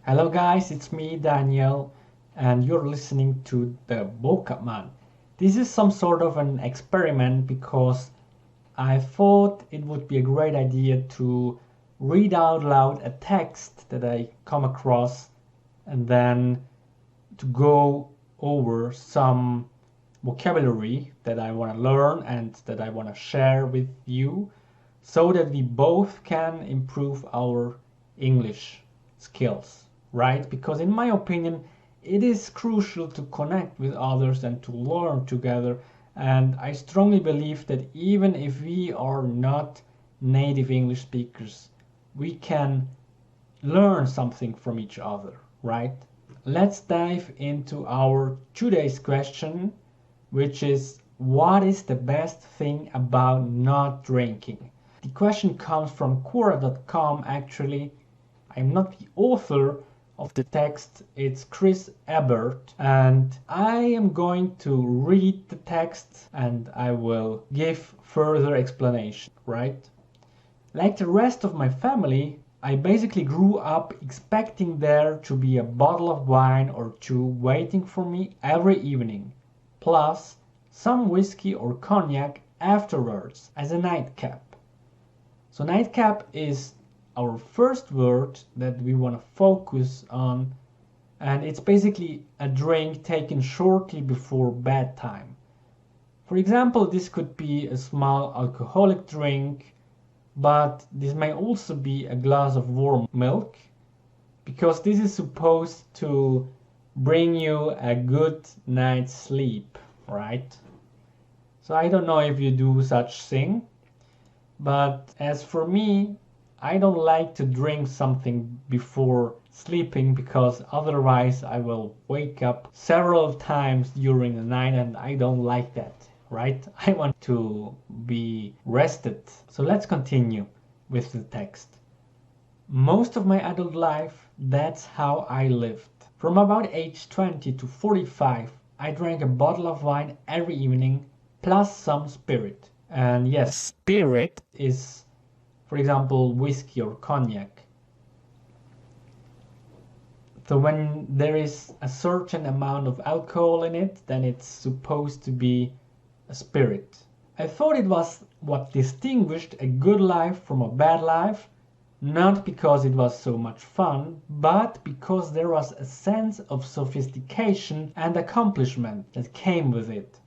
Hello guys, it's me Daniel and you're listening to the Vocab Man. This is some sort of an experiment because I thought it would be a great idea to read out loud a text that I come across and then to go over some vocabulary that I want to learn and that I want to share with you so that we both can improve our English skills, right? Because in my opinion, it is crucial to connect with others and to learn together. And I strongly believe that even if we are not native English speakers, we can learn something from each other, right? Let's dive into our today's question, which is what is the best thing about not drinking? The question comes from Quora.com actually. I'm not the author of the text, it's Chris Ebert, and I am going to read the text and I will give further explanation, right? Like the rest of my family, I basically grew up expecting there to be a bottle of wine or two waiting for me every evening, plus some whiskey or cognac afterwards as a nightcap. So nightcap is our first word that we want to focus on, and it's basically a drink taken shortly before bedtime. For example, this could be a small alcoholic drink, but this may also be a glass of warm milk, because this is supposed to bring you a good night's sleep, right? So I don't know if you do such thing, but as for me, I don't like to drink something before sleeping because otherwise I will wake up several times during the night and I don't like that, right? I want to be rested. So let's continue with the text. Most of my adult life, that's how I lived. From about age 20 to 45, I drank a bottle of wine every evening plus some spirit. And yes, spirit is, for example, whiskey or cognac. So when there is a certain amount of alcohol in it, then it's supposed to be a spirit. I thought it was what distinguished a good life from a bad life, not because it was so much fun, but because there was a sense of sophistication and accomplishment that came with it.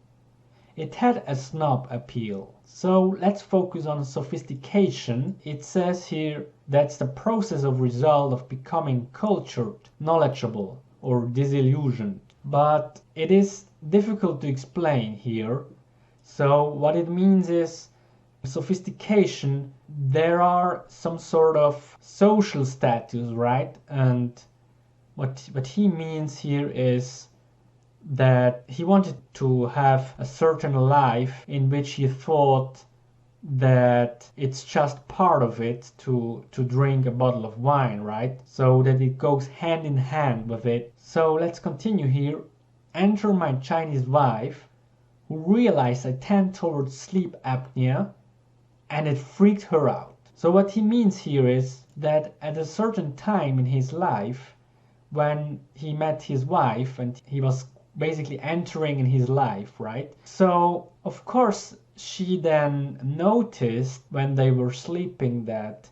It had a snob appeal. So let's focus on sophistication. It says here that's the process of result of becoming cultured, knowledgeable, or disillusioned. But it is difficult to explain here. So what it means is sophistication, there are some sort of social status, right? And what he means here is that he wanted to have a certain life in which he thought that it's just part of it to drink a bottle of wine, right? So that it goes hand in hand with it. So let's continue here. Enter my Chinese wife, who realized I tend towards sleep apnea, and it freaked her out. So what he means here is that at a certain time in his life, when he met his wife and he was basically entering in his life, right? So of course she then noticed when they were sleeping that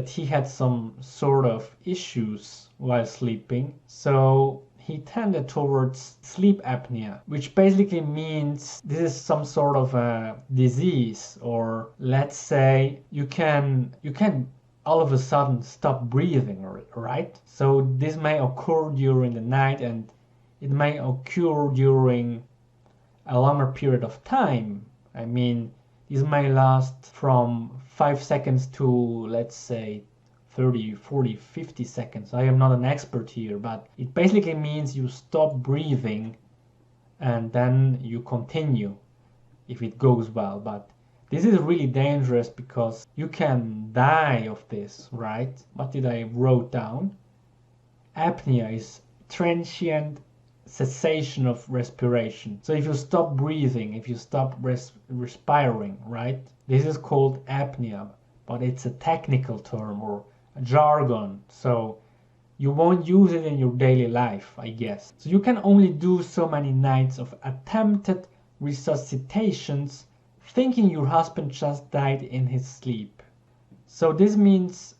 he had some sort of issues while sleeping. So he tended towards sleep apnea, which basically means this is some sort of a disease, or let's say you can all of a sudden stop breathing, right? So this may occur during the night and it may occur during a longer period of time. I mean, this may last from 5 seconds to, let's say, 30, 40, 50 seconds. I am not an expert here, but it basically means you stop breathing and then you continue if it goes well. But this is really dangerous because you can die of this, right? What did I wrote down? Apnea is transient cessation of respiration. So if you stop breathing, if you stop respiring, right? This is called apnea, but it's a technical term or a jargon. So you won't use it in your daily life, I guess. So you can only do so many nights of attempted resuscitations thinking your husband just died in his sleep. So this means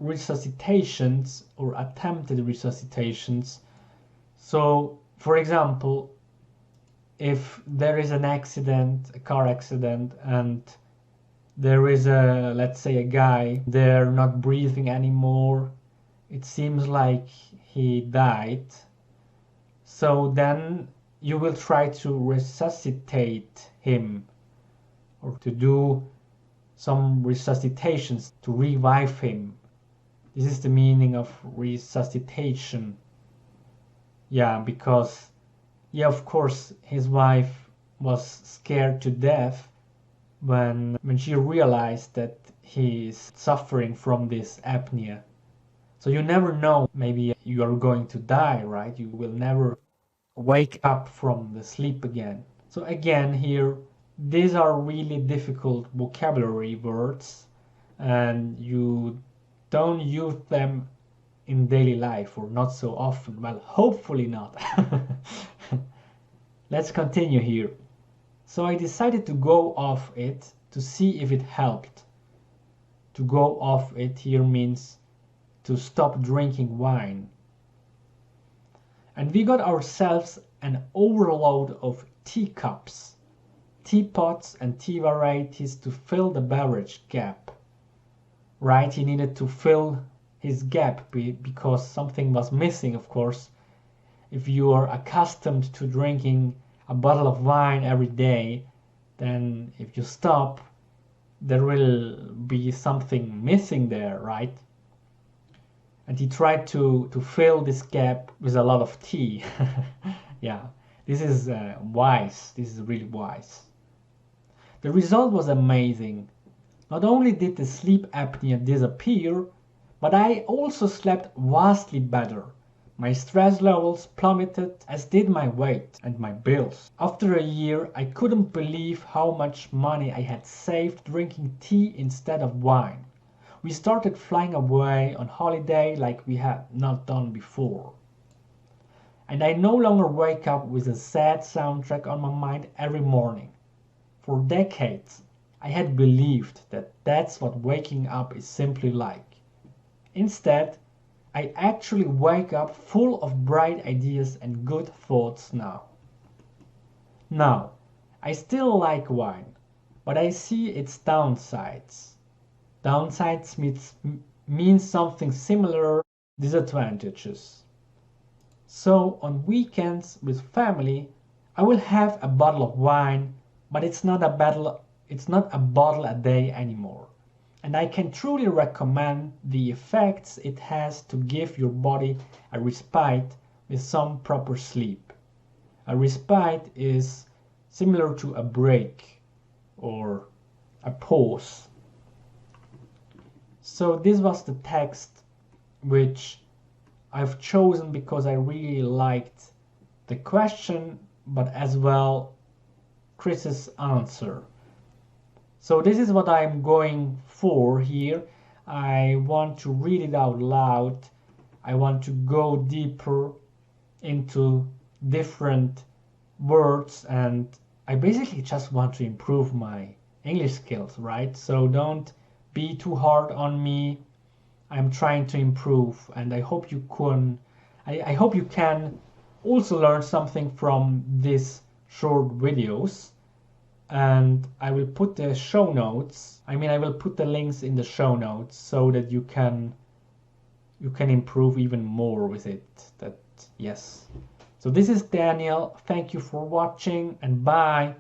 resuscitations or attempted resuscitations. So, for example, if there is an accident, a car accident, and there is let's say a guy, they're not breathing anymore, it seems like he died. So then you will try to resuscitate him or to do some resuscitations to revive him. This is the meaning of resuscitation. Yeah, because, yeah, of course, his wife was scared to death when she realized that he is suffering from this apnea. So you never know, maybe you are going to die, right? You will never wake up from the sleep again. So again here, these are really difficult vocabulary words and you don't use them in daily life or not so often. Well, hopefully not. Let's continue here. So I decided to go off it to see if it helped. To go off it here means to stop drinking wine. And we got ourselves an overload of teacups, teapots and tea varieties to fill the beverage gap. Right, he needed to fill his gap because something was missing, of course. If you are accustomed to drinking a bottle of wine every day, then if you stop, there will be something missing there, right? And he tried to fill this gap with a lot of tea. Yeah, this is wise. This is really wise. The result was amazing. Not only did the sleep apnea disappear, but I also slept vastly better. My stress levels plummeted, as did my weight and my bills. After a year, I couldn't believe how much money I had saved drinking tea instead of wine. We started flying away on holiday like we had not done before. And I no longer wake up with a sad soundtrack on my mind every morning. For decades, I had believed that that's what waking up is simply like. Instead, I actually wake up full of bright ideas and good thoughts now. Now, I still like wine, but I see its downsides. Downsides means something similar, disadvantages. So on weekends with family, I will have a bottle of wine, but it's not a bottle a day anymore. And I can truly recommend the effects it has to give your body a respite with some proper sleep. A respite is similar to a break or a pause. So this was the text which I've chosen because I really liked the question, but as well Chris's answer. So this is what I'm going for here. I want to read it out loud. I want to go deeper into different words, and I basically just want to improve my English skills, right? So don't be too hard on me. I'm trying to improve, and I hope you can also learn something from these short videos. And I will put the show notes. I will put the links in the show notes so that you can improve even more with it. Yes. So this is Daniel. Thank you for watching and bye.